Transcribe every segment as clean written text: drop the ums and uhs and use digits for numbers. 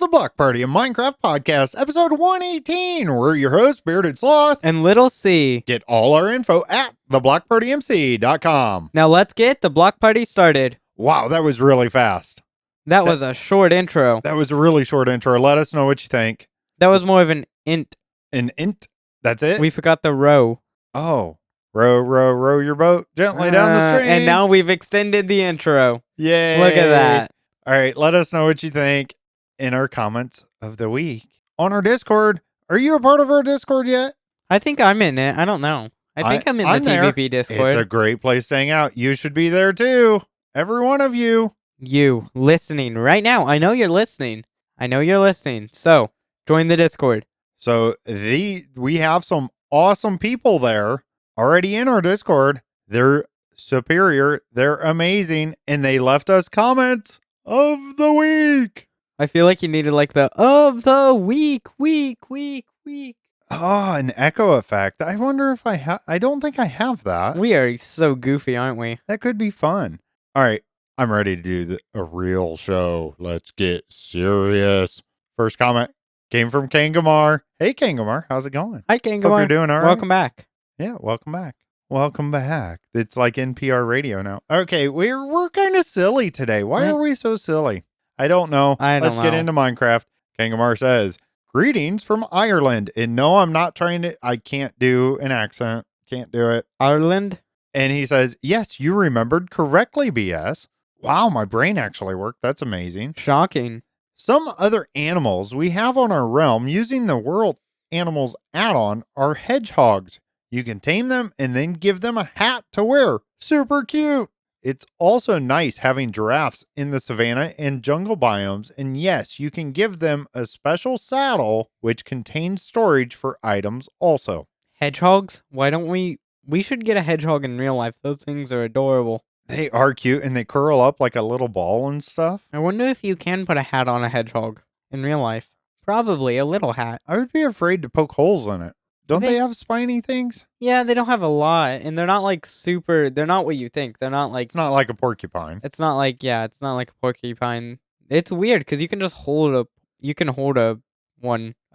the Block Party, a Minecraft podcast, episode 118. We're your hosts, Bearded Sloth and Little C. Get all our info at theblockpartymc.com. Now let's get the block party started. Wow, that was really fast. That was a short intro. That was a really short intro. Let us know what you think. That was more of an int. An int? That's it? We forgot the row. Oh. Row your boat gently down the stream. And now we've extended the intro. Yay. Look at that. All right, let us know what you think in our comments of the week on our Discord. Are you a part of our Discord yet? I think I'm in it. I don't know. I think I'm in the TVP Discord. It's a great place to hang out. You should be there too. Every one of you. You listening right now. I know you're listening. So join the Discord. So we have some awesome people there already in our Discord. They're superior. They're amazing. And they left us comments of the week. I feel like you needed like the of the week. Oh, an echo effect. I wonder if I don't think I have that. We are so goofy, aren't we? That could be fun. All right. I'm ready to do a real show. Let's get serious. First comment came from Kangamar. Hey, Kangamar. How's it going? Hi, Kangamar. Hope you're doing all right. Welcome back. Yeah, welcome back. Welcome back. It's like NPR radio now. Okay, we're kind of silly today. Why are we so silly? I don't know. Let's get into Minecraft. Kangamar says, greetings from Ireland. And no, I'm not I can't do an accent. Can't do it. Ireland? And he says, yes, you remembered correctly, BS. Wow, my brain actually worked. That's amazing. Shocking. Some other animals we have on our realm using the World Animals add-on are hedgehogs. You can tame them and then give them a hat to wear. Super cute. It's also nice having giraffes in the savanna and jungle biomes. And yes, you can give them a special saddle, which contains storage for items also. Hedgehogs? Why don't we should get a hedgehog in real life. Those things are adorable. They are cute and they curl up like a little ball and stuff. I wonder if you can put a hat on a hedgehog in real life. Probably a little hat. I would be afraid to poke holes in it. Don't they have spiny things? Yeah, they don't have a lot, and they're not like super. They're not what you think. They're not like. It's not like a porcupine. It's not like a porcupine. It's weird because you can just hold a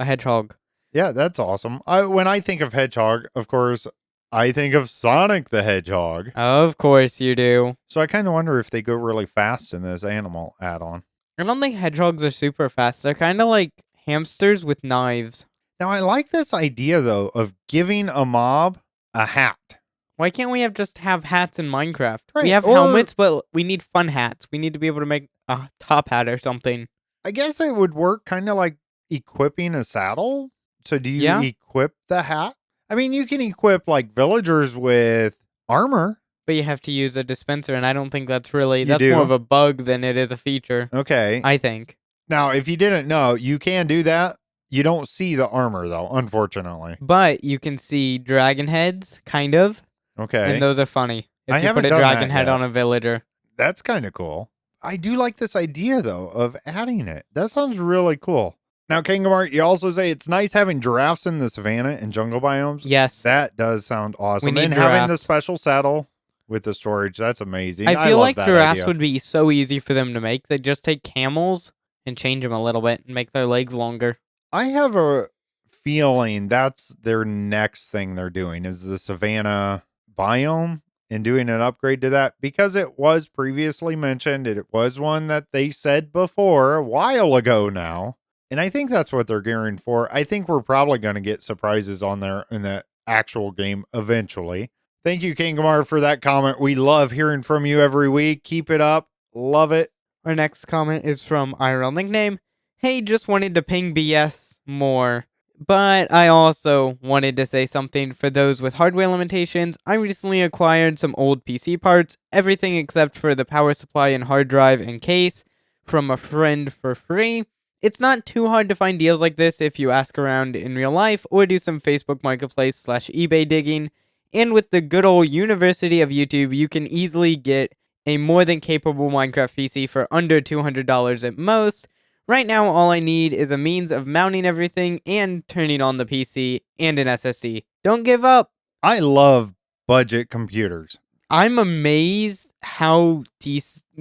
hedgehog. Yeah, that's awesome. When I think of hedgehog, of course, I think of Sonic the Hedgehog. Of course you do. So I kind of wonder if they go really fast in this animal add-on. I don't think hedgehogs are super fast. They're kind of like hamsters with knives. Now, I like this idea, though, of giving a mob a hat. Why can't we just have hats in Minecraft? Right, we have helmets, but we need fun hats. We need to be able to make a top hat or something. I guess it would work kind of like equipping a saddle. So do you equip the hat? I mean, you can equip like villagers with armor. But you have to use a dispenser, and I don't think that's really... That's more of a bug than it is a feature. Okay. I think. Now, if you didn't know, you can do that. You don't see the armor, though, unfortunately. But you can see dragon heads, kind of. Okay. And those are funny. If you put a dragon head on a villager. That's kind of cool. I do like this idea, though, of adding it. That sounds really cool. Now, Kangamar, you also say it's nice having giraffes in the savanna and jungle biomes. Yes. That does sound awesome. We need and having the special saddle with the storage, that's amazing. I feel like giraffes would be so easy for them to make. They just take camels and change them a little bit and make their legs longer. I have a feeling that's their next thing they're doing is the savanna biome and doing an upgrade to that because it was previously mentioned. It was one that they said before a while ago now. And I think that's what they're gearing for. I think we're probably going to get surprises on there in the actual game eventually. Thank you, Kangamar, for that comment. We love hearing from you every week. Keep it up. Love it. Our next comment is from IRL nickname. Hey, just wanted to ping BS more. But I also wanted to say something for those with hardware limitations. I recently acquired some old PC parts, everything except for the power supply and hard drive and case, from a friend for free. It's not too hard to find deals like this if you ask around in real life or do some Facebook Marketplace / eBay digging. And with the good old University of YouTube, you can easily get a more than capable Minecraft PC for under $200 at most. Right now, all I need is a means of mounting everything and turning on the PC and an SSD. Don't give up. I love budget computers. I'm amazed how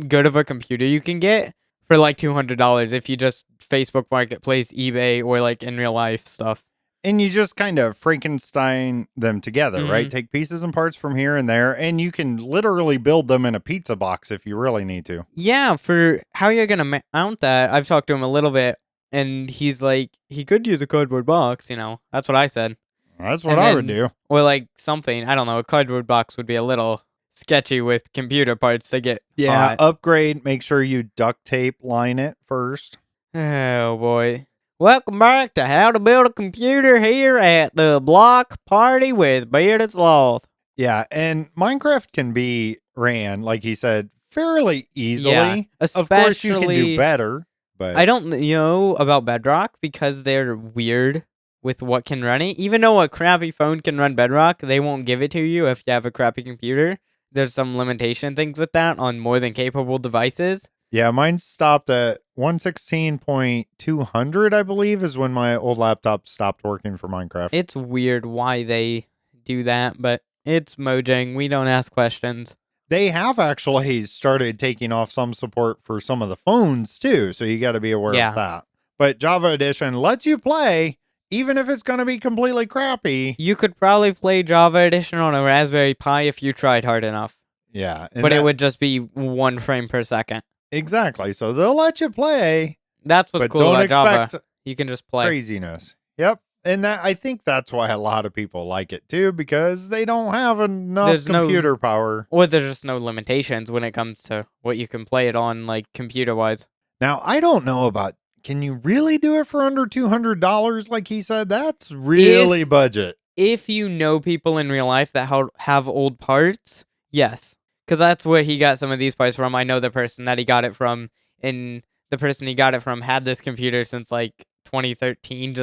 good of a computer you can get for like $200 if you just Facebook Marketplace, eBay, or like in real life stuff. And you just kind of Frankenstein them together, right? Take pieces and parts from here and there, and you can literally build them in a pizza box if you really need to. Yeah, for how you're gonna mount that, I've talked to him a little bit, and he's like, he could use a cardboard box, That's what I said. That's what I would do. Or like something, I don't know, a cardboard box would be a little sketchy with computer parts to get hot. Upgrade, make sure you duct tape line it first. Oh boy. Welcome back to How to Build a Computer here at the block party with Bearded Sloth. Yeah, and Minecraft can be ran, like he said, fairly easily. Yeah, of course, you can do better, but I don't know about Bedrock because they're weird with what can run it. Even though a crappy phone can run Bedrock, they won't give it to you if you have a crappy computer. There's some limitation things with that on more than capable devices. Yeah, mine stopped at 116.200, I believe, is when my old laptop stopped working for Minecraft. It's weird why they do that, but it's Mojang. We don't ask questions. They have actually started taking off some support for some of the phones, too, so you got to be aware of that. But Java Edition lets you play, even if it's going to be completely crappy. You could probably play Java Edition on a Raspberry Pi if you tried hard enough. Yeah. But it would just be 1 frame per second. Exactly. So they'll let you play. That's what's cool about Java. You can just play. Craziness. Yep. And I think that's why a lot of people like it too, because they don't have enough computer power. Or there's just no limitations when it comes to what you can play it on, like computer-wise. Now, I don't know about, can you really do it for under $200 like he said? That's really budget. If you know people in real life that have old parts, yes. Because that's where he got some of these parts from. I know the person that he got it from, and the person he got it from had this computer since like 2013,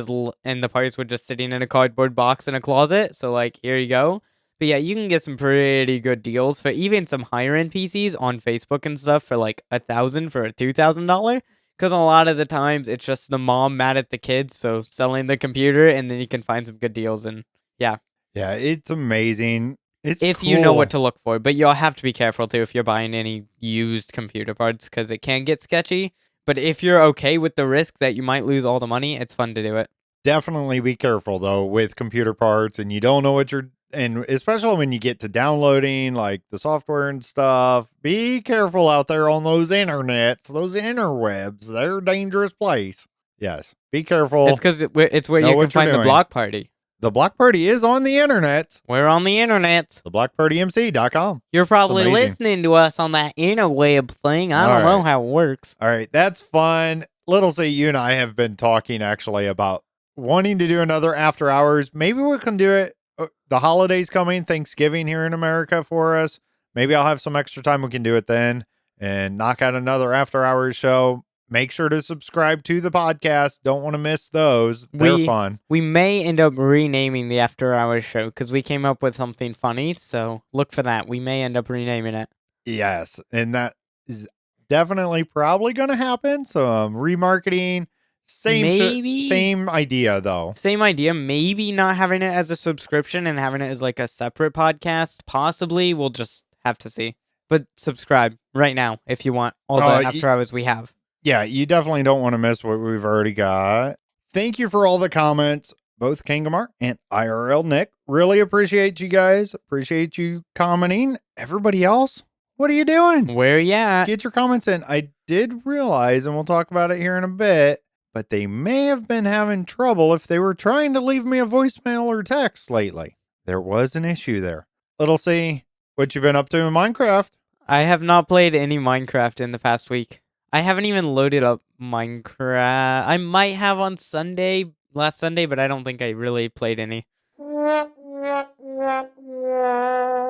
and the parts were just sitting in a cardboard box in a closet. So like, here you go. But yeah, you can get some pretty good deals for even some higher end PCs on Facebook and stuff for like $1,000 for a $2,000. Because a lot of the times it's just the mom mad at the kids, so selling the computer, and then you can find some good deals. And yeah, it's amazing. If you know what to look for, but you'll have to be careful too if you're buying any used computer parts because it can get sketchy. But if you're okay with the risk that you might lose all the money, it's fun to do it. Definitely be careful though with computer parts, and you don't know what and especially when you get to downloading like the software and stuff. Be careful out there on those internets, those interwebs. They're a dangerous place. Yes, be careful. It's because it's where you can find the block party. The block party is on the internet. We're on the internet. TheBlockPartyMC.com. You're probably listening to us on that interweb thing. I don't know how it works. All right, that's fun. Little C, you and I have been talking actually about wanting to do another after hours. Maybe we can do it. The holidays coming, Thanksgiving here in America for us. Maybe I'll have some extra time. We can do it then and knock out another after hours show. Make sure to subscribe to the podcast. Don't want to miss those. They're fun. We may end up renaming the After Hours show because we came up with something funny. So look for that. We may end up renaming it. Yes. And that is definitely probably going to happen. So remarketing. Same idea, though. Same idea. Maybe not having it as a subscription and having it as like a separate podcast. Possibly. We'll just have to see. But subscribe right now if you want all the After Hours we have. Yeah, you definitely don't want to miss what we've already got. Thank you for all the comments, both Kangamar and IRL Nick. Really appreciate you guys. Appreciate you commenting. Everybody else, what are you doing? Where you at? Get your comments in. I did realize, and we'll talk about it here in a bit, but they may have been having trouble if they were trying to leave me a voicemail or text lately. There was an issue there. Little C, what you been up to in Minecraft? I have not played any Minecraft in the past week. I haven't even loaded up Minecraft. I might have on last Sunday, but I don't think I really played any.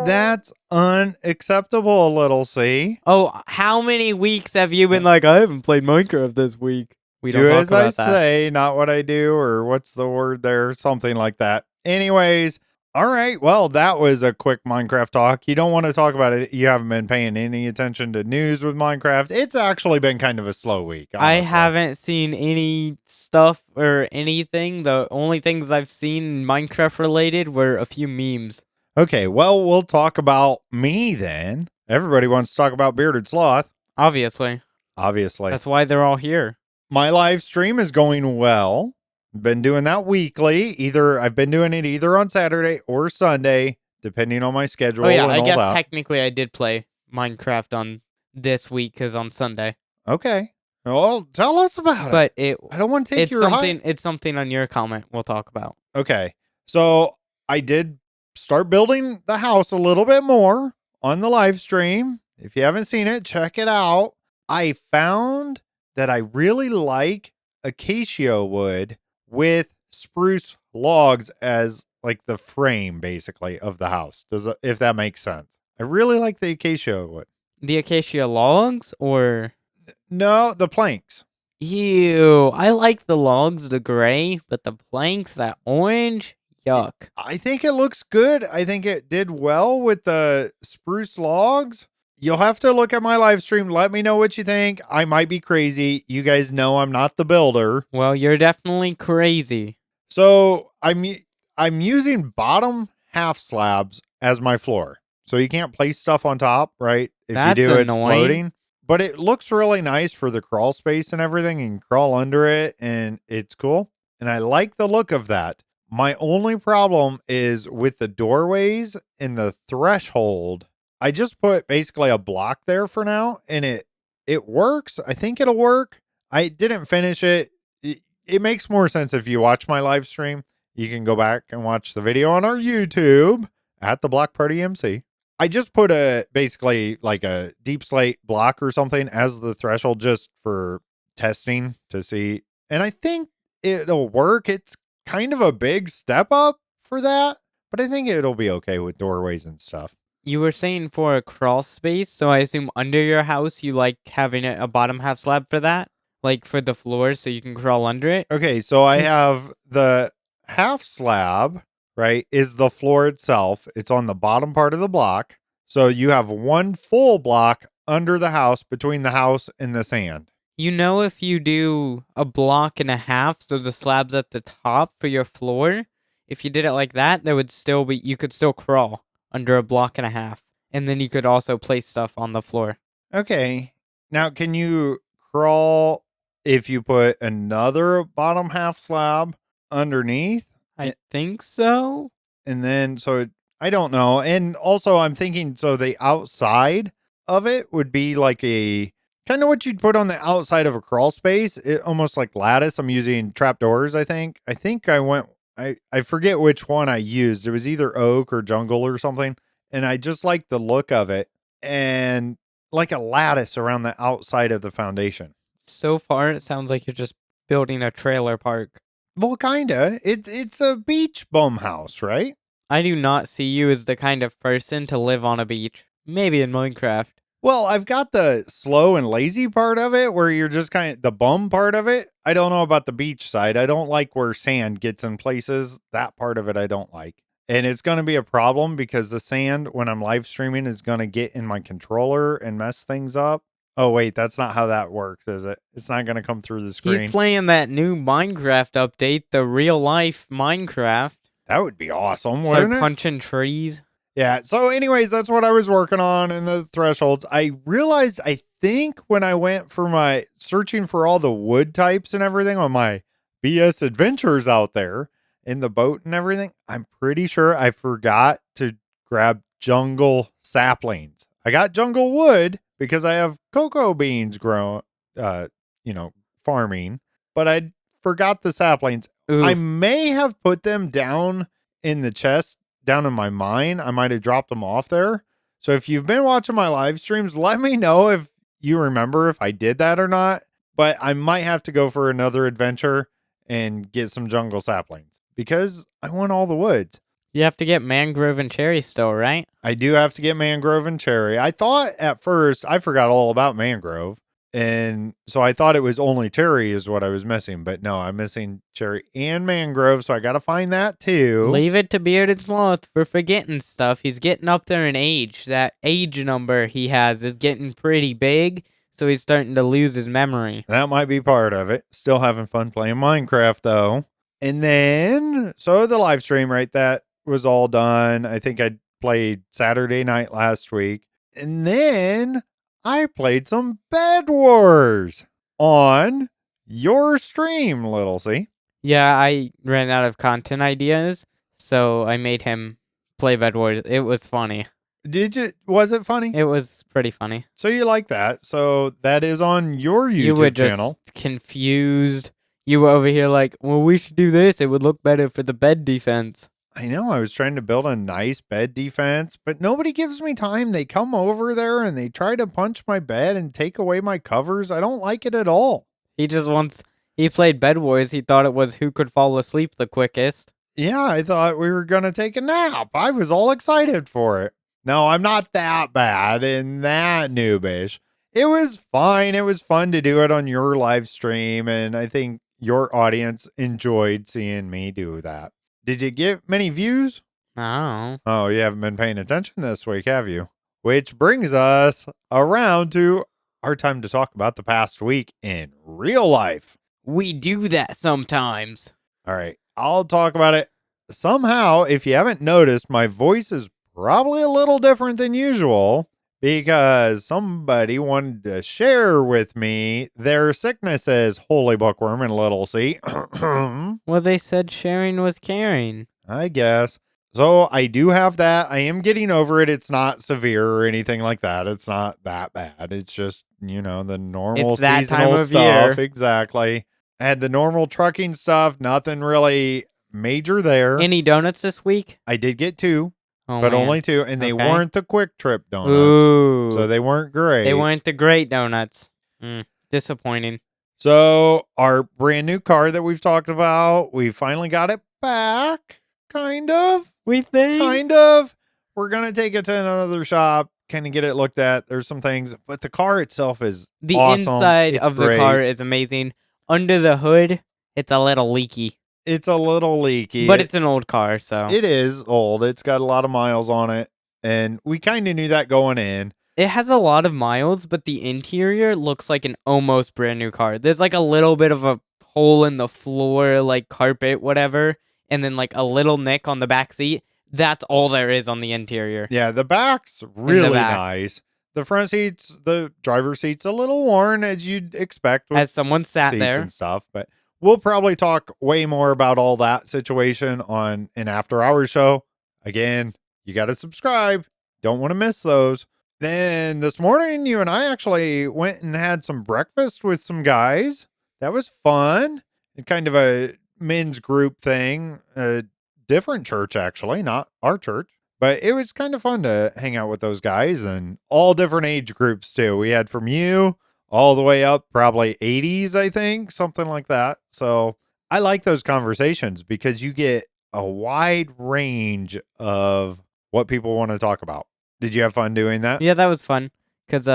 That's unacceptable, Little C. Oh, how many weeks have you been like, I haven't played Minecraft this week? We don't talk about that. as I say, not what I do, or what's the word there? Something like that. Anyways, all right. Well, that was a quick Minecraft talk. You don't want to talk about it. You haven't been paying any attention to news with Minecraft. It's actually been kind of a slow week. Honestly. I haven't seen any stuff or anything. The only things I've seen Minecraft related were a few memes. Okay. Well, we'll talk about me then. Everybody wants to talk about Bearded Sloth. Obviously. That's why they're all here. My live stream is going well. Been doing that weekly. I've been doing it either on Saturday or Sunday, depending on my schedule Oh yeah, and I all guess that. technically I did play Minecraft on this week because on Sunday. Okay. Well, tell us about it. But I don't want to take your hype. it's something on your comment we'll talk about. Okay. So I did start building the house a little bit more on the live stream. If you haven't seen it, check it out. I found that I really like acacia wood with spruce logs as like the frame basically of the house. If that makes sense. I really like the acacia wood. The acacia logs or No, the planks. ew, I like the logs, the gray, but the planks, that orange, yuck. I think it looks good. I think it did well with the spruce logs. You'll have to look at my live stream. Let me know what you think. I might be crazy. You guys know I'm not the builder. Well, you're definitely crazy. So I'm using bottom half slabs as my floor. So you can't place stuff on top, right? If That's you do, it's annoying. floating. But it looks really nice for the crawl space and everything, and crawl under it, and it's cool. And I like the look of that. My only problem is with the doorways and the threshold. I just put basically a block there for now, and it works. I think it'll work. I didn't finish it. It makes more sense if you watch my live stream. You can go back and watch the video on our YouTube at the Block Party MC. I just put basically like a deep slate block or something as the threshold just for testing to see. And I think it'll work. It's kind of a big step up for that, but I think it'll be okay with doorways and stuff. You were saying for a crawl space, so I assume under your house you like having a bottom half slab for that? Like for the floor so you can crawl under it? Okay, so I have the half slab, right, is the floor itself. It's on the bottom part of the block. So you have one full block under the house between the house and the sand. You know, if you do a block and a half, so the slab's at the top for your floor, if you did it like that, there would still be, you could still crawl under a block and a half. And then you could also place stuff on the floor. Okay. Now, can you crawl if you put another bottom half slab underneath? I think so. And then, so I don't know. And also, I'm thinking, so the outside of it would be like a kind of what you'd put on the outside of a crawl space, almost like lattice. I'm using trapdoors, I think. I forget which one I used. It was either oak or jungle or something. And I just like the look of it and like a lattice around the outside of the foundation. So far, it sounds like you're just building a trailer park. Well, kinda. It's a beach bum house, right? I do not see you as the kind of person to live on a beach. Maybe in Minecraft. Well, I've got the slow and lazy part of it where you're just kind of the bum part of it. I don't know about the beach side. I don't like where sand gets in places. That part of it I don't like. And it's going to be a problem because the sand when I'm live streaming is going to get in my controller and mess things up. Oh, wait, that's not how that works, is it? It's not going to come through the screen. He's playing that new Minecraft update, the real life Minecraft. That would be awesome, Start wouldn't it? punching trees. Yeah. So, anyways, that's what I was working on in the thresholds. I realized, I think, when I went for my searching for all the wood types and everything on my BS adventures out there in the boat and everything, I'm pretty sure I forgot to grab jungle saplings. I got jungle wood because I have cocoa beans farming, but I forgot the saplings. Oof. I may have put them down in the chest, down in my mine. I might have dropped them off there. So if you've been watching my live streams, let me know if you remember if I did that or not. But I might have to go for another adventure and get some jungle saplings because I want all the woods. You have to get mangrove and cherry still, right? I do have to get mangrove and cherry. I thought at first I forgot all about mangrove. And so I thought it was only cherry is what I was missing, but no, I'm missing cherry and mangrove, so I got to find that too. Leave it to Bearded Sloth for forgetting stuff. He's getting up there in age. That age number he has is getting pretty big, so he's starting to lose his memory. That might be part of it. Still having fun playing Minecraft though. And then, so the live stream, right? That was all done. I think I played Saturday night last week. And then I played some Bedwars on your stream, Little C. Yeah, I ran out of content ideas, so I made him play Bedwars. It was funny. Was it funny? It was pretty funny. So you like that. So that is on your You were YouTube just channel. confused. You were over here like, well, we should do this. It would look better for the bed defense. I know I was trying to build a nice bed defense, but nobody gives me time. They come over there and they try to punch my bed and take away my covers. I don't like it at all. He played Bed Wars. He thought it was who could fall asleep the quickest. Yeah, I thought we were going to take a nap. I was all excited for it. No, I'm not that bad and that noobish. It was fine. It was fun to do it on your live stream, and I think your audience enjoyed seeing me do that. Did you get many views? Oh. Oh, you haven't been paying attention this week, have you? Which brings us around to our time to talk about the past week in real life. We do that sometimes. All right, I'll talk about it. Somehow, if you haven't noticed, my voice is probably a little different than usual because somebody wanted to share with me their sicknesses, Holy Bookworm and Little C. Well, they said sharing was caring. I guess. So I do have that. I am getting over it. It's not severe or anything like that. It's not that bad. It's just, the normal It's that seasonal time of stuff. year. Exactly. I had the normal trucking stuff. Nothing really major there. Any donuts this week? I did get 2, Oh, but man. only 2. And they Okay. weren't the quick trip donuts. Ooh. So they weren't great. They weren't the great donuts. Disappointing. So our brand new car that we've talked about, we finally got it back. Kind of. We think? Kind of. We're going to take it to another shop, kind of get it looked at. There's some things, but the car itself is The awesome. inside It's of the great. car is amazing. Under the hood, it's a little leaky. It's a little leaky. But it's an old car, so. It is old. It's got a lot of miles on it. And we kind of knew that going in. It has a lot of miles, but the interior looks like an almost brand new car. There's like a little bit of a hole in the floor, like carpet, whatever, and then like a little nick on the back seat. That's all there is on the interior. Yeah, the back's really back. nice. The front seats, the driver's seat's a little worn, as you'd expect with As someone sat seats there. and stuff. But we'll probably talk way more about all that situation on an after hours show. Again, you got to subscribe. Don't want to miss those. Then this morning, you and I actually went and had some breakfast with some guys. That was fun. Kind of a men's group thing. A different church, actually, not our church. But it was kind of fun to hang out with those guys and all different age groups, too. We had from you all the way up, probably 80s, I think, something like that. So I like those conversations because you get a wide range of what people want to talk about. Did you have fun doing that? Yeah, that was fun. Because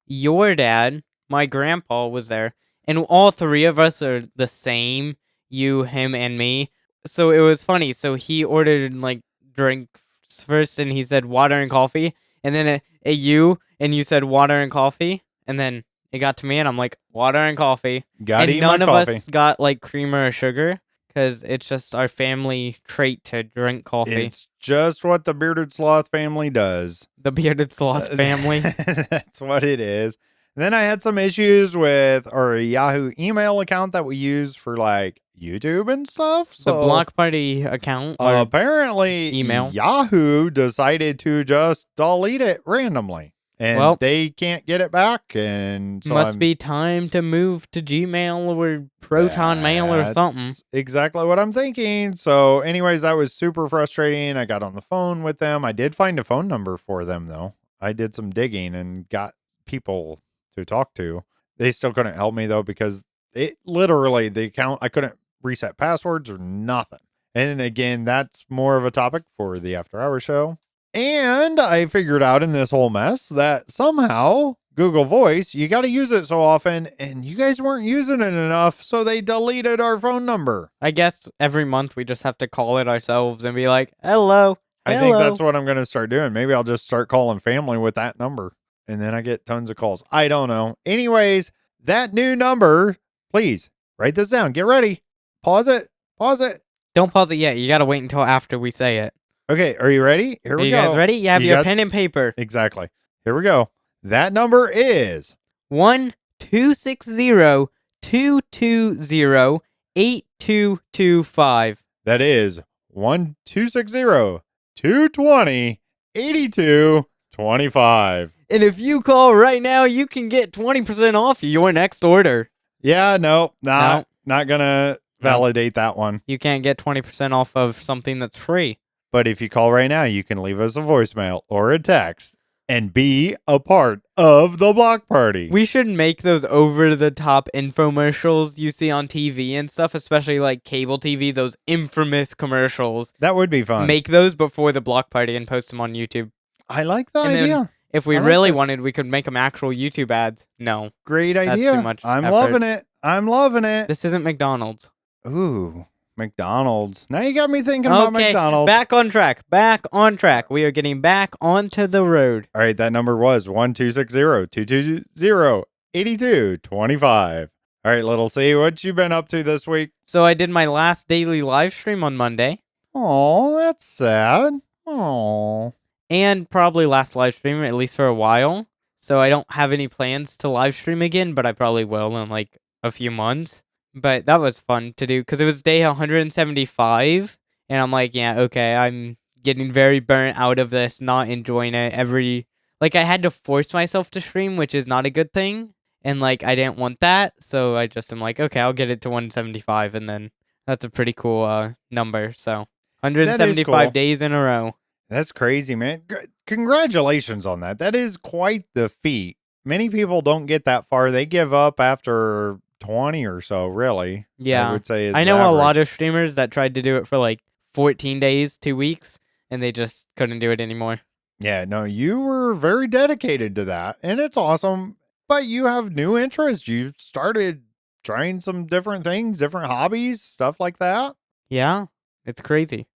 your dad, my grandpa, was there. And all 3 of us are the same. You, him, and me. So it was funny. So he ordered like drinks first and he said water and coffee. And then you said water and coffee. And then it got to me and I'm like, water and coffee. Gotta and eat none my of coffee. us got like creamer or sugar. Because it's just our family trait to drink coffee. It's just what the Bearded Sloth family does. The Bearded Sloth family. That's what it is. And then I had some issues with our Yahoo email account that we use for like YouTube and stuff. The So Block Party account. Or apparently email. Yahoo decided to just delete it randomly. And Well, they can't get it back. And so must be time to move to Gmail or Proton Mail or something. That's exactly what I'm thinking. So, anyways, that was super frustrating. I got on the phone with them. I did find a phone number for them, though. I did some digging and got people to talk to. They still couldn't help me, though, because it literally, the account, I couldn't reset passwords or nothing. And again, that's more of a topic for the after hour show. And I figured out in this whole mess that somehow Google Voice, you got to use it so often, and you guys weren't using it enough, so they deleted our phone number. I guess every month we just have to call it ourselves and be like, hello. I think that's what I'm going to start doing. Maybe I'll just start calling family with that number, and then I get tons of calls. I don't know. Anyways, that new number, please write this down. Get ready. Pause it. Pause it. Don't pause it yet. You got to wait until after we say it. Okay, are you ready? Here we you go. guys ready? You have You your got- pen and paper. Exactly. Here we go. That number is 1-260-2 220-8225. That is 1-260-220-8225. And if you call right now, you can get 20% off your next order. Yeah, no, No. not gonna validate that one. You can't get 20% off of something that's free. But if you call right now, you can leave us a voicemail or a text and be a part of the block party. We should make those over-the-top infomercials you see on TV and stuff, especially like cable TV, those infamous commercials. That would be fun. Make those before the block party and post them on YouTube. I like the And then idea. if we I like really this. wanted, we could make them actual YouTube ads. No, Great idea. that's too much I'm effort. loving it. I'm loving it. This isn't McDonald's. Ooh, McDonald's. Now you got me thinking about Okay, McDonald's. back on track. Back on track. We are getting back onto the road. All right, that number was 1-260-220-8225. All right, little C, what you been up to this week? So I did my last daily live stream on Monday, Oh, that's sad. Oh. and probably last live stream, at least for a while. So I don't have any plans to live stream again, but I probably will in like a few months. But that was fun to do because it was day 175, and I'm like, yeah, okay, I'm getting very burnt out of this, not enjoying it. I had to force myself to stream, which is not a good thing, and like I didn't want that, so I just am like, okay, I'll get it to 175, and then that's a pretty cool number. So 175 cool. days in a row. That's crazy, man. Congratulations on that. That is quite the feat. Many people don't get that far. They give up after 20 or so, really. Yeah. I would say I know a lot of streamers that tried to do it for like 14 days, 2 weeks, and they just couldn't do it anymore. Yeah, no, you were very dedicated to that, and it's awesome. But you have new interests. You started trying some different things, different hobbies, stuff like that. Yeah, it's crazy.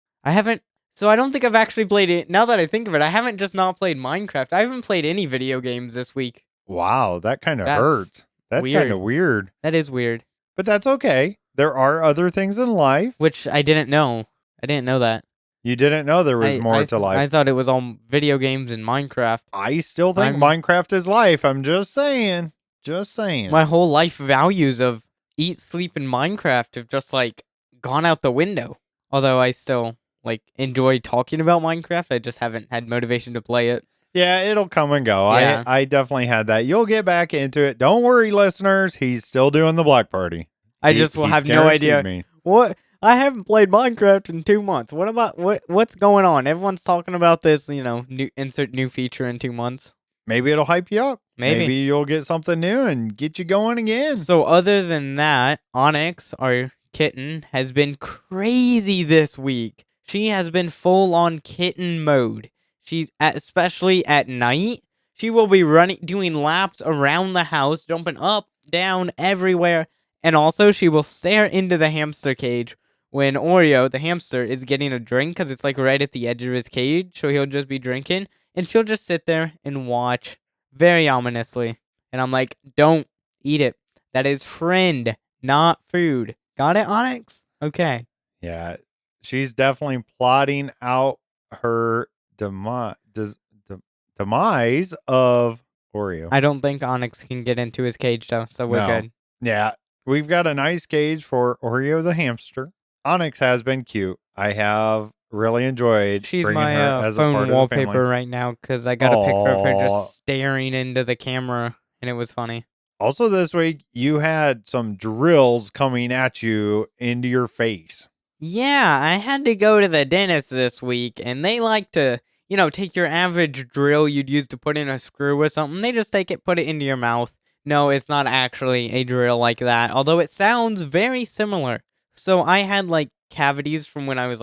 So I don't think I've actually played it. Now that I think of it, I haven't just not played Minecraft. I haven't played any video games this week. Wow, that kind of That's hurts. That's kind of weird. That is weird. But that's okay. There are other things in life. Which I didn't know. I didn't know that. You didn't know there was more to life. I thought it was all video games and Minecraft. I still think Minecraft is life. I'm just saying. Just saying. My whole life values of eat, sleep, and Minecraft have just like gone out the window. Although I still like enjoy talking about Minecraft, I just haven't had motivation to play it. Yeah, it'll come and go. Yeah. I definitely had that. You'll get back into it. Don't worry, listeners. He's still doing the block party. I just will have no idea. Me. What? I haven't played Minecraft in 2 months. What about what's going on? Everyone's talking about this, insert new feature in 2 months. Maybe it'll hype you up. Maybe you'll get something new and get you going again. So other than that, Onyx, our kitten, has been crazy this week. She has been full on kitten mode. Especially at night, she will be doing laps around the house, jumping up, down, everywhere. And also, she will stare into the hamster cage when Oreo, the hamster, is getting a drink because it's like right at the edge of his cage. So he'll just be drinking, and she'll just sit there and watch very ominously. And I'm like, don't eat it. That is friend, not food. Got it, Onyx? Okay. Yeah, she's definitely plotting out her demise of Oreo. I don't think Onyx can get into his cage, though, so we're good. Yeah, we've got a nice cage for Oreo the hamster. Onyx has been cute. I have really enjoyed She's bringing my her as a phone part wallpaper of the family. right now because I got a picture of her just staring into the camera, and it was funny. Also this week, you had some drills coming at you into your face. Yeah, I had to go to the dentist this week, and they like to, take your average drill you'd use to put in a screw or something. They just take it, put it into your mouth. No, it's not actually a drill like that, although it sounds very similar. So I had, cavities from when I was,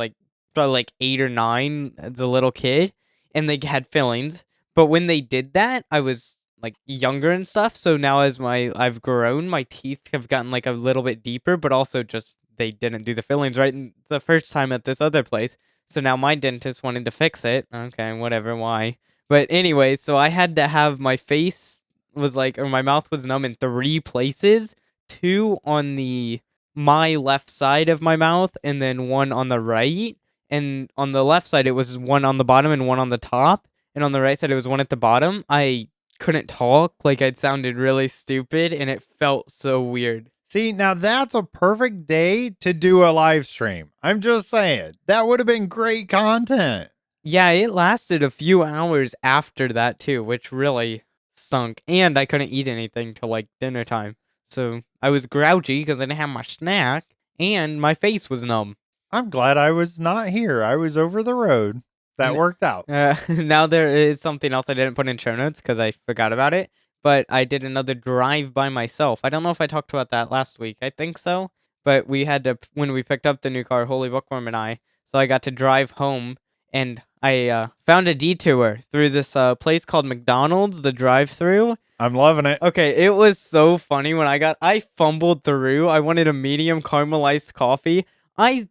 probably 8 or 9 as a little kid, and they had fillings. But when they did that, I was, younger and stuff, so now as I've grown, my teeth have gotten, a little bit deeper, but also just they didn't do the fillings right the first time at this other place. So now my dentist wanted to fix it. Okay, whatever, why? But anyway, so I had to have my face or my mouth was numb in 3 places. 2 on my left side of my mouth, and then 1 on the right. And on the left side, it was 1 on the bottom and 1 on the top. And on the right side, it was 1 at the bottom. I couldn't talk. I'd sounded really stupid, and it felt so weird. See, now that's a perfect day to do a live stream. I'm just saying. That would have been great content. Yeah, it lasted a few hours after that too, which really stunk. And I couldn't eat anything till like dinner time. So I was grouchy because I didn't have my snack and my face was numb. I'm glad I was not here. I was over the road. That N- worked out. Now there is something else I didn't put in show notes because I forgot about it. But I did another drive by myself. I don't know if I talked about that last week. I think so. But we had to, when we picked up the new car, Holy Bookworm and I, so I got to drive home and I found a detour through this place called McDonald's, the drive through. I'm loving it. Okay, it was so funny when I fumbled through. I wanted a medium caramelized coffee. I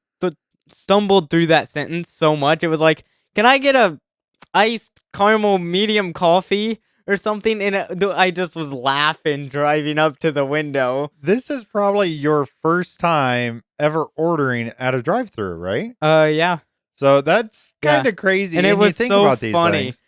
stumbled through that sentence so much. It was like, can I get a iced caramel medium coffee or something? And I just was laughing driving up to the window. This is probably your first time ever ordering at a drive-through, right? Yeah. So that's Yeah. kind of crazy. And it you was think so about these funny. things.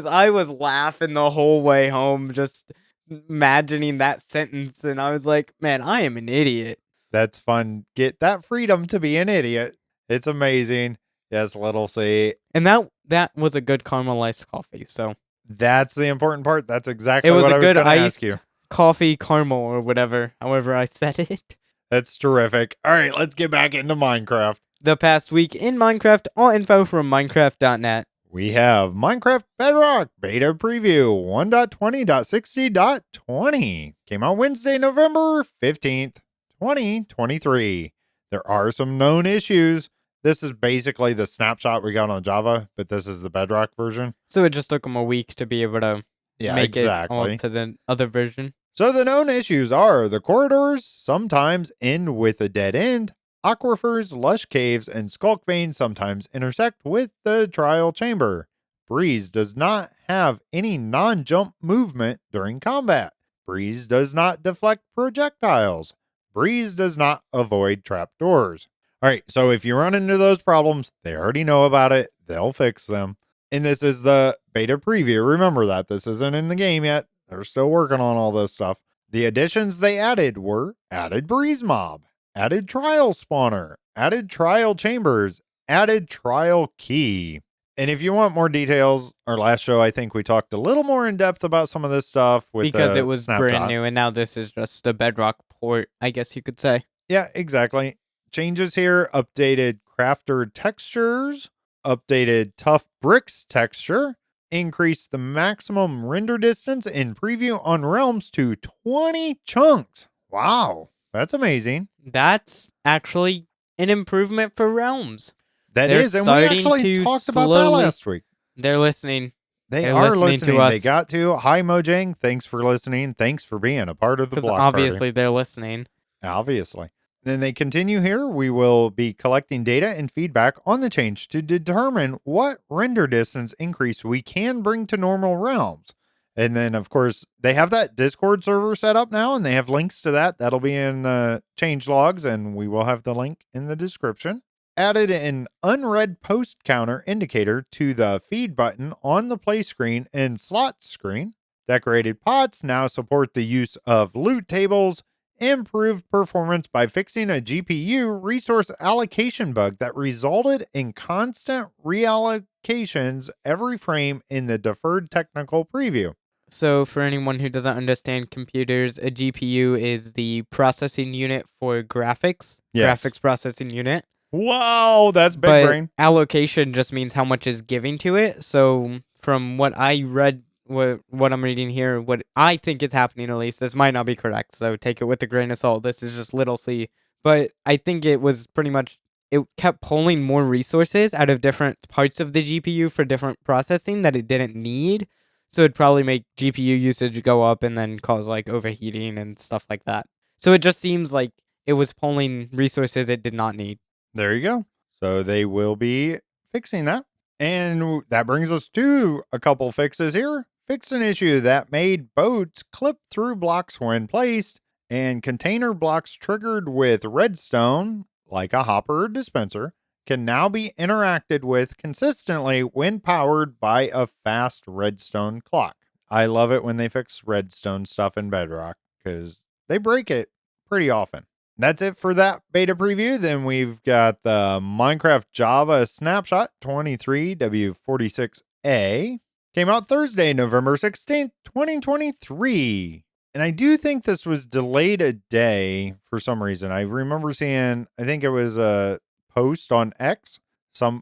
I was laughing the whole way home, just imagining that sentence. And I was like, man, I am an idiot. That's fun. Get that freedom to be an idiot. It's amazing. Yes, little C. And that was a good caramelized coffee. So That's the important part. That's exactly it was what a I was good going to ask iced you. coffee caramel or whatever, however I said it. That's terrific. All right, let's get back into Minecraft. The past week in Minecraft, all info from Minecraft.net. We have Minecraft Bedrock Beta Preview 1.20.60.20. Came out Wednesday, November 15th, 2023. There are some known issues. This is basically the snapshot we got on Java, but this is the Bedrock version. So it just took them a week to be able to make it on to the other version. So the known issues are the corridors sometimes end with a dead end. Aquifers, lush caves, and skulk veins sometimes intersect with the trial chamber. Breeze does not have any non-jump movement during combat. Breeze does not deflect projectiles. Breeze does not avoid trapdoors. All right, so if you run into those problems, they already know about it. They'll fix them. And this is the beta preview. Remember that this isn't in the game yet. They're still working on all this stuff. The additions they added were added breeze mob, added trial spawner, added trial chambers, added trial key. And if you want more details, our last show, I think we talked a little more in depth about some of this stuff because it was brand new, and now this is just a Bedrock port, I guess you could say. Yeah, exactly. Changes here: updated crafter textures, updated tough bricks texture, increased the maximum render distance in preview on realms to 20 chunks. Wow, that's amazing. That's actually an improvement for realms. That is, and we actually talked about that last week. They're listening. They're listening to us. They got to. Hi, Mojang. Thanks for listening. Thanks for being a part of the block obviously party. They're listening. Obviously. Then they continue here. We will be collecting data and feedback on the change to determine what render distance increase we can bring to normal realms. And then, of course, they have that Discord server set up now, and they have links to that. That'll be in the change logs, and we will have the link in the description. Added an unread post counter indicator to the feed button on the play screen and slot screen. Decorated pots now support the use of loot tables. Improved performance by fixing a GPU resource allocation bug that resulted in constant reallocations every frame in the deferred technical preview. So for anyone who doesn't understand computers, a GPU is the processing unit for graphics. Yes. Graphics processing unit. Wow, that's big brain. Allocation just means how much is giving to it. So from what I read, what I'm reading here, what I think is happening, at least, this might not be correct, so take it with a grain of salt. This is just little c. But I think it was pretty much, it kept pulling more resources out of different parts of the GPU for different processing that it didn't need. So it'd probably make GPU usage go up and then cause like overheating and stuff like that. So it just seems like it was pulling resources it did not need. There you go. So they will be fixing that. And that brings us to a couple fixes here. Fixed an issue that made boats clip through blocks when placed, and container blocks triggered with redstone, like a hopper or dispenser, can now be interacted with consistently when powered by a fast redstone clock. I love it when they fix redstone stuff in Bedrock because they break it pretty often. That's it for that beta preview. Then we've got the Minecraft Java Snapshot 23W46A. Came out Thursday, November 16th, 2023. And I do think this was delayed a day for some reason. I remember seeing, I think it was a post on X.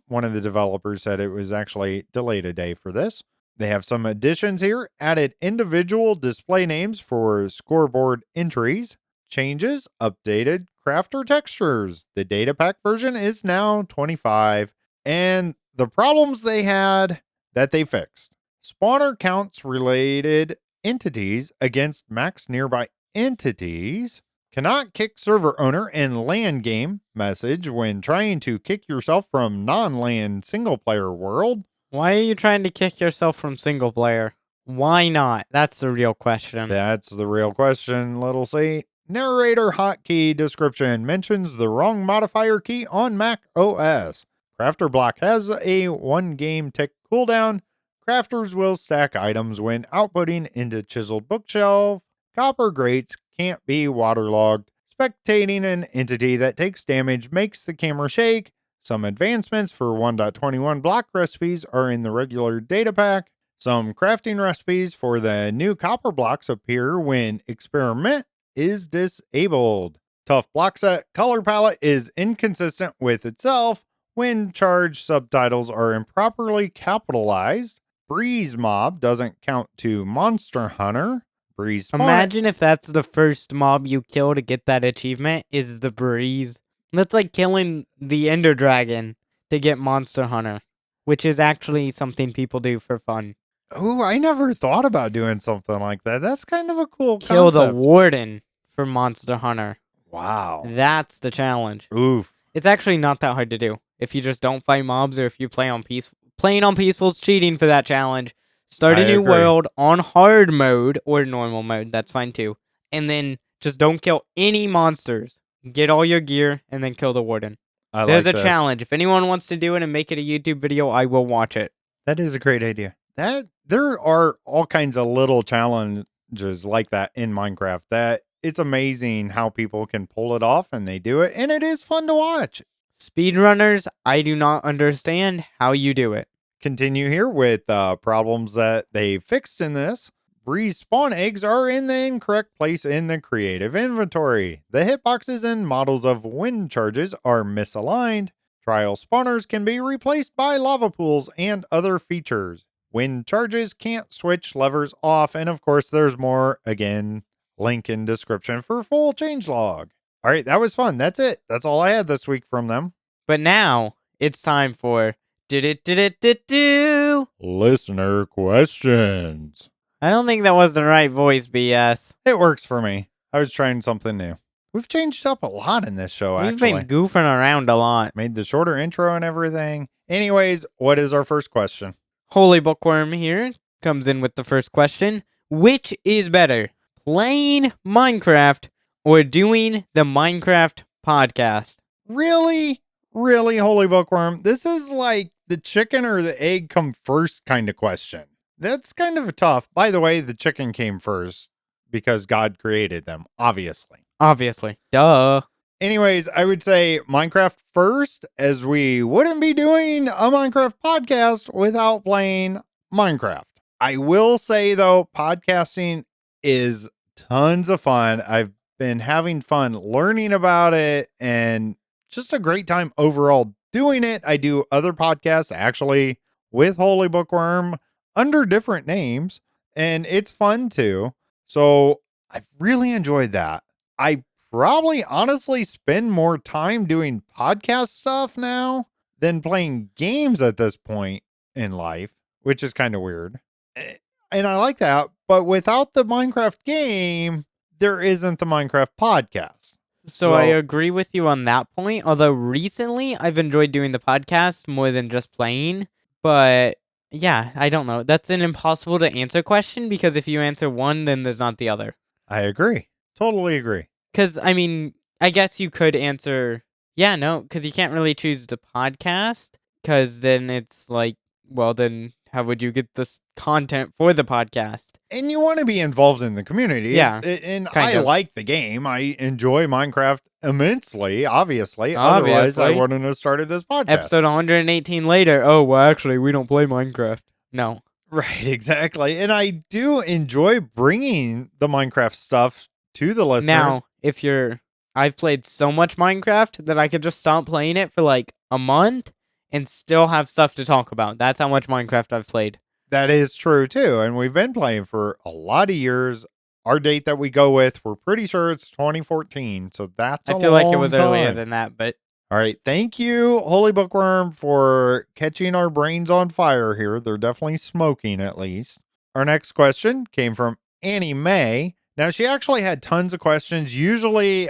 One of the developers said it was actually delayed a day for this. They have some additions here. Added individual display names for scoreboard entries. Changes, updated crafter textures. The data pack version is now 25. And the problems they had that they fixed. Spawner counts related entities against max nearby entities. Cannot kick server owner in LAN game message when trying to kick yourself from non-LAN single player world. Why are you trying to kick yourself from single player? Why not? That's the real question. That's the real question, Little C. Narrator hotkey description mentions the wrong modifier key on Mac OS. Crafter block has a 1 game tick cooldown. Crafters will stack items when outputting into chiseled bookshelf. Copper grates can't be waterlogged. Spectating an entity that takes damage makes the camera shake. Some advancements for 1.21 block recipes are in the regular data pack. Some crafting recipes for the new copper blocks appear when experiment is disabled. Tough block set color palette is inconsistent with itself when charged subtitles are improperly capitalized. Breeze mob doesn't count to Monster Hunter. Breeze spawn. Imagine if that's the first mob you kill to get that achievement is the breeze. That's like killing the Ender Dragon to get Monster Hunter, which is actually something people do for fun. Oh, I never thought about doing something like that. That's kind of a cool Kill concept. the Warden for Monster Hunter. Wow. That's the challenge. Oof. It's actually not that hard to do. If you just don't fight mobs or if you play on peaceful. Playing on peaceful's cheating for that challenge. Start a new world on hard mode or normal mode. That's fine too. And then just don't kill any monsters. Get all your gear and then kill the Warden. There's a challenge. If anyone wants to do it and make it a YouTube video, I will watch it. That is a great idea. There are all kinds of little challenges like that in Minecraft that it's amazing how people can pull it off and they do it, and it is fun to watch. Speedrunners, I do not understand how you do it. Continue here with problems that they fixed in this. Respawn eggs are in the incorrect place in the creative inventory. The hitboxes and models of wind charges are misaligned. Trial spawners can be replaced by lava pools and other features. Wind charges can't switch levers off. And of course, there's more. Again, link in description for full changelog. All right, that was fun. That's it. That's all I had this week from them. But now it's time for listener questions. I don't think that was the right voice, BS. It works for me. I was trying something new. We've changed up a lot in this show, actually. We've been goofing around a lot. Made the shorter intro and everything. Anyways, what is our first question? Holy Bookworm here comes in with the first question. Which is better, playing Minecraft or doing the Minecraft podcast? Really? Really, Holy Bookworm? This is like the chicken or the egg come first kind of question. That's kind of tough. By the way, the chicken came first because God created them, obviously. Obviously. Duh. Anyways, I would say Minecraft first, as we wouldn't be doing a Minecraft podcast without playing Minecraft. I will say, though, podcasting is tons of fun. I've been having fun learning about it and just a great time overall doing it. I do other podcasts actually with Holy Bookworm under different names, and it's fun too. So I've really enjoyed that. I probably honestly spend more time doing podcast stuff now than playing games at this point in life, which is kind of weird. And I like that. But without the Minecraft game, there isn't the Minecraft podcast. So I agree with you on that point. Although recently I've enjoyed doing the podcast more than just playing. But yeah, I don't know. That's an impossible to answer question because if you answer one, then there's not the other. I agree. Totally agree. Because, I mean, I guess you could answer, no, because you can't really choose the podcast, because then it's like, well, then how would you get this content for the podcast? And you want to be involved in the community. Yeah, And kind I of. like the game. I enjoy Minecraft immensely, obviously. Otherwise, I Obviously. wouldn't have started this podcast. Episode 118 later. Oh, well, actually, we don't play Minecraft. No. Right, exactly. And I do enjoy bringing the Minecraft stuff to the listeners. Now, I've played so much Minecraft that I could just stop playing it for like a month and still have stuff to talk about. That's how much Minecraft I've played. That is true too. And we've been playing for a lot of years. Our date that we go with, we're pretty sure it's 2014. So that's I feel like it was earlier time. than that, but All right. Thank you, Holy Bookworm, for catching our brains on fire here. They're definitely smoking, at least. Our next question came from Annie Mae. Now, she actually had tons of questions. Usually,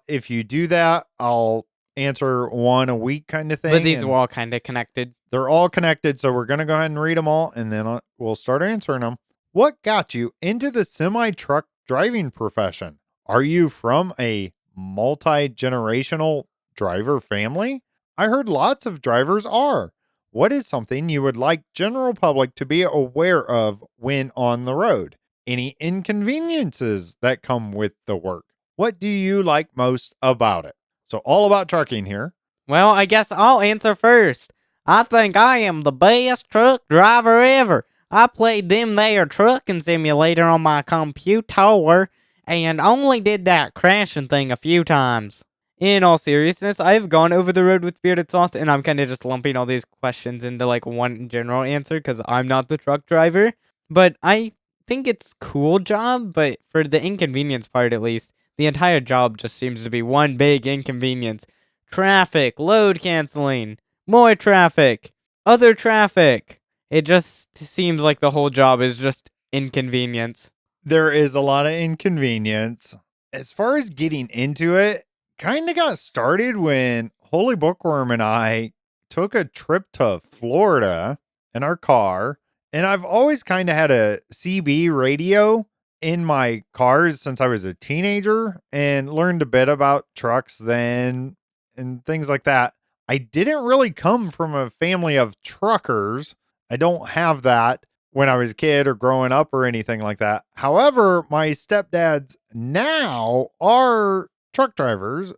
if you do that, I'll answer one a week kind of thing. but these were all kind of connected. They're all connected. So we're going to go ahead and read them all, and then we'll start answering them. What got you into the semi-truck driving profession? Are you from a multi-generational driver family? I heard lots of drivers are. What is something you would like general public to be aware of when on the road? Any inconveniences that come with the work? What do you like most about it? So all about trucking here. Well, I guess I'll answer first. I think I am the best truck driver ever. I played them there trucking simulator on my computer and only did that crashing thing a few times. In all seriousness, I've gone over the road with Bearded Sloth, and I'm kind of just lumping all these questions into like one general answer because I'm not the truck driver. But I think it's a cool job, but for the inconvenience part at least, the entire job just seems to be one big inconvenience. Traffic, load canceling, more traffic, other traffic. It just seems like the whole job is just inconvenience. There is a lot of inconvenience. As far as getting into it, kind of got started when Holy Bookworm and I took a trip to Florida in our car. And I've always kind of had a CB radio in my cars since I was a teenager and learned a bit about trucks then and things like that. I didn't really come from a family of truckers. I don't have that when I was a kid or growing up or anything like that. However, my stepdads now are truck drivers.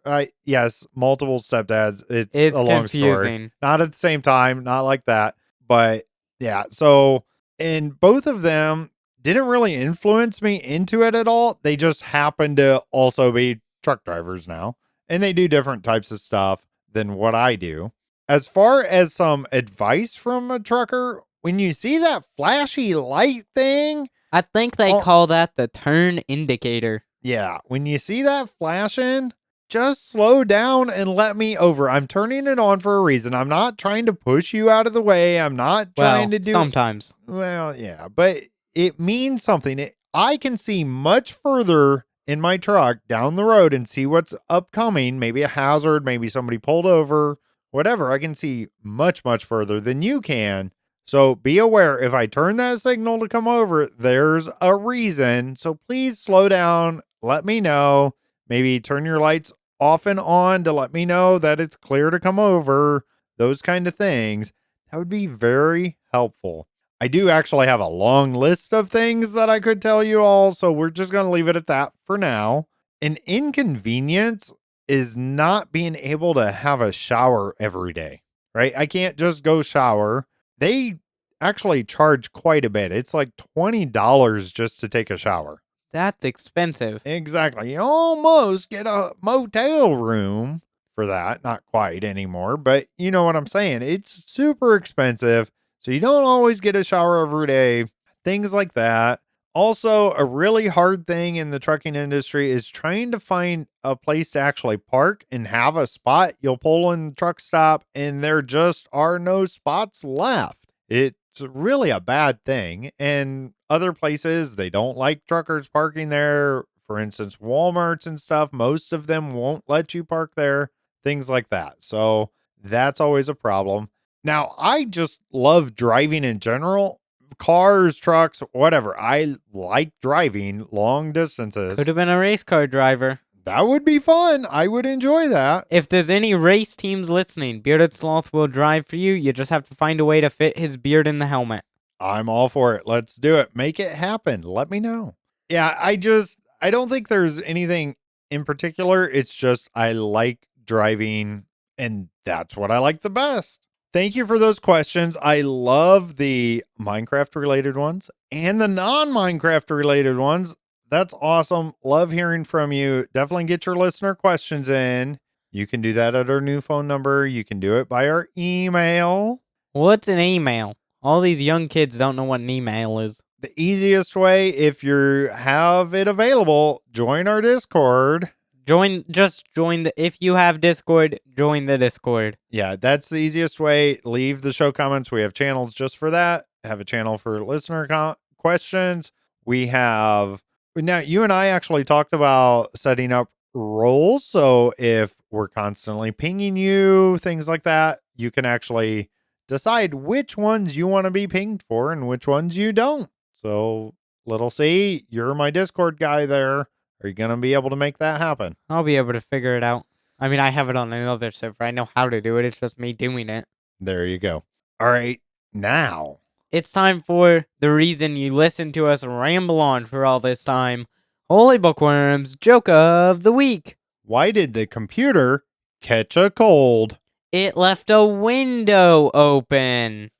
Yes, multiple stepdads. It's a long story. Confusing. Not at the same time, not like that. But yeah, so and both of them didn't really influence me into it at all. They just happen to also be truck drivers now. And they do different types of stuff than what I do. As far as some advice from a trucker, when you see that flashy light thing, I think they call that the turn indicator. yeah, when you see that flashing, just slow down and let me over. I'm turning it on for a reason. I'm not trying to push you out of the way. I'm not trying to do sometimes. Well, yeah, but it means something. I can see much further in my truck down the road and see what's upcoming, maybe a hazard, maybe somebody pulled over, whatever. I can see much, much further than you can. So be aware if I turn that signal to come over, there's a reason. So please slow down. Let me know. Maybe turn your lights off and on to let me know that it's clear to come over. Those kind of things. That would be very helpful. I do actually have a long list of things that I could tell you all, so we're just going to leave it at that for now. An inconvenience is not being able to have a shower every day, right? I can't just go shower. They actually charge quite a bit. It's like $20 just to take a shower. That's expensive. Exactly. You almost get a motel room for that. Not quite anymore, but you know what I'm saying. It's super expensive. So you don't always get a shower every day, things like that. Also, a really hard thing in the trucking industry is trying to find a place to actually park and have a spot. You'll pull in the truck stop and there just are no spots left. It's really a bad thing. And other places, they don't like truckers parking there. For instance, Walmarts and stuff, most of them won't let you park there, things like that. So that's always a problem. Now, I just love driving in general. Cars, trucks, whatever. I like driving long distances. Could have been a race car driver. That would be fun. I would enjoy that. If there's any race teams listening, Bearded Sloth will drive for you. You just have to find a way to fit his beard in the helmet. I'm all for it. Let's do it. Make it happen. Let me know. Yeah, I don't think there's anything in particular. It's just I like driving, and that's what I like the best. Thank you for those questions. I love the Minecraft related ones and the non-Minecraft related ones. That's awesome. Love hearing from you. Definitely get your listener questions in. You can do that at our new phone number. You can do it by our email. What's an email? All these young kids don't know what an email is. The easiest way, if you have it available, join our Discord. If you have Discord, join the Discord. Yeah, that's the easiest way. Leave the show comments. We have channels just for that. Have a channel for listener questions. We have now, you and I actually talked about setting up roles. So if we're constantly pinging you, things like that, you can actually decide which ones you want to be pinged for and which ones you don't. So, little C, you're my Discord guy there. Are you going to be able to make that happen? I'll be able to figure it out. I mean, I have it on another server. I know how to do it. It's just me doing it. There you go. All right. Now, it's time for the reason you listened to us ramble on for all this time. Holy Bookworms Joke of the Week. Why did the computer catch a cold? It left a window open.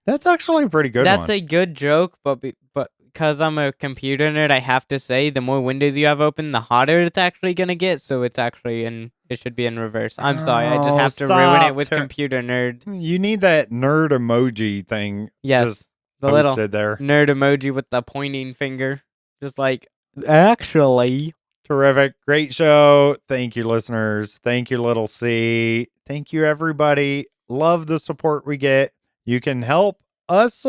That's actually a pretty good one. That's a good joke, but because I'm a computer nerd, I have to say the more windows you have open, the hotter it's actually going to get. So it's actually it should be in reverse. I'm sorry. I just have to ruin it with computer nerd. You need that nerd emoji thing. Yes. The little there. Nerd emoji with the pointing finger. Just like, actually. Terrific. Great show. Thank you, listeners. Thank you, little C. Thank you, everybody. Love the support we get. You can help us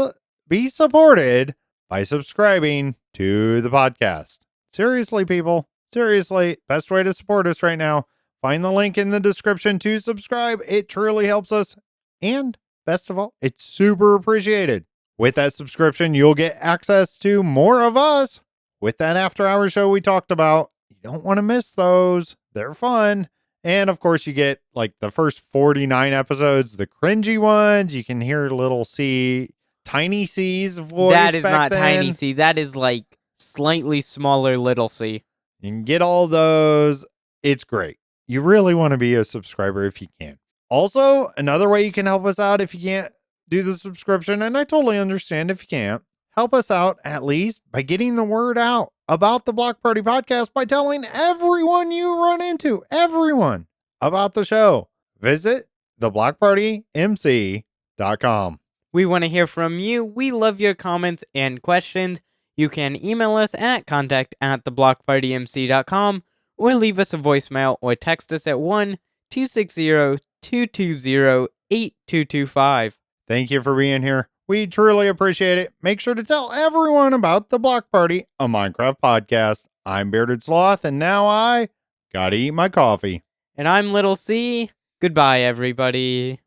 be supported by subscribing to the podcast. Seriously, people. Seriously. Best way to support us right now. Find the link in the description to subscribe. It truly helps us. And best of all, it's super appreciated. With that subscription, you'll get access to more of us. With that after-hour show we talked about, you don't want to miss those. They're fun. And of course, you get like the first 49 episodes, the cringy ones. You can hear little C, Tiny C's voice. That is not then. Tiny C. That is like slightly smaller little C. You can get all those. It's great. You really want to be a subscriber if you can. Also, another way you can help us out if you can't do the subscription, and I totally understand if you can't, help us out at least by getting the word out about the Block Party Podcast by telling everyone you run into, everyone, about the show. Visit theblockpartymc.com. We want to hear from you. We love your comments and questions. You can email us at contact@theblockpartymc.com or leave us a voicemail or text us at 1-260-220-8225. Thank you for being here. We truly appreciate it. Make sure to tell everyone about the Block Party, a Minecraft podcast. I'm Bearded Sloth, and now I gotta eat my coffee. And I'm Little C. Goodbye, everybody.